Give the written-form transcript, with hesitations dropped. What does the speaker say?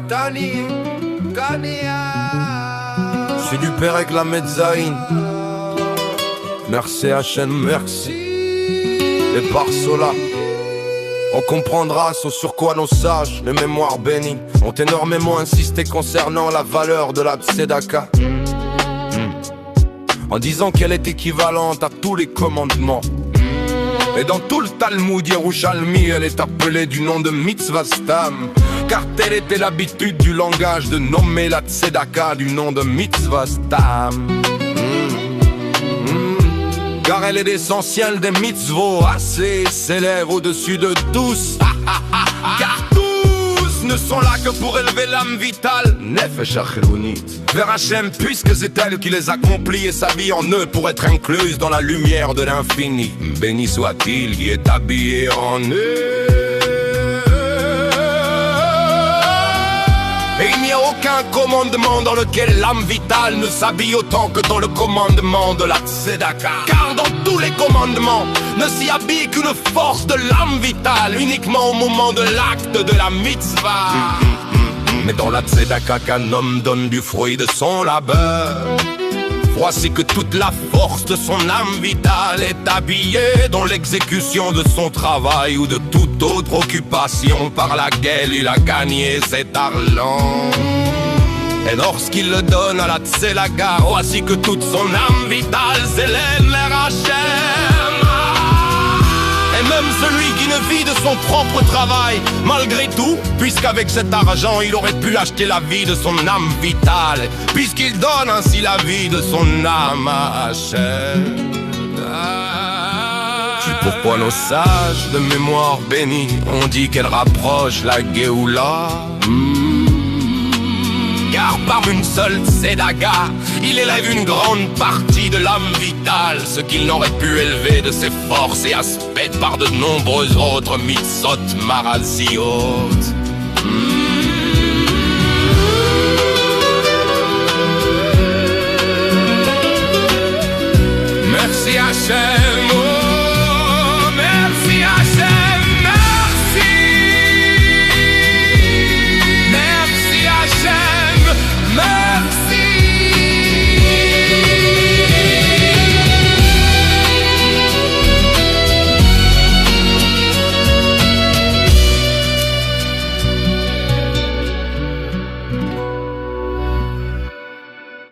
Tani, c'est du père avec la mezzaïne. Merci Hachem, merci. Et par cela, on comprendra ce sur quoi nos sages, les mémoires bénies, ont énormément insisté concernant la valeur de la tzedaka, en disant qu'elle est équivalente à tous les commandements. Et dans tout le Talmud Yerushalmi, elle est appelée du nom de mitzvah stam, car telle était l'habitude du langage de nommer la tzedaka du nom de mitzvah stam. Car elle est l'essentiel des mitzvot, assez célèbre au-dessus de tous. Car tous ne sont là que pour élever l'âme vitale, nefesh achelonit, vers Hachem, puisque c'est elle qui les accomplit et s'habille en eux pour être incluse dans la lumière de l'infini. Béni soit-il qui est habillé en eux. Et il n'y a aucun commandement dans lequel l'âme vitale ne s'habille autant que dans le commandement de la tzedaka. Car dans tous les commandements ne s'y habille qu'une force de l'âme vitale, uniquement au moment de l'acte de la mitzvah. Mais dans la tzedaka qu'un homme donne du fruit de son labeur, voici que toute la force de son âme vitale est habillée dans l'exécution de son travail ou de toute autre occupation par laquelle il a gagné cet argent. Et lorsqu'il le donne à la tzedaka, voici que toute son âme vitale s'élève vers Hachem. Et même celui qui ne vit de son propre travail, malgré tout, puisqu'avec cet argent il aurait pu acheter la vie de son âme vitale, puisqu'il donne ainsi la vie de son âme à Hachem. C'est pourquoi nos sages de mémoire bénie ont dit qu'elle rapproche la Géoula. Car par une seule tzedaka, il élève une grande partie de l'âme vitale, ce qu'il n'aurait pu élever de ses forces et aspects par de nombreuses autres mitzvot maraziot. Merci Hachem.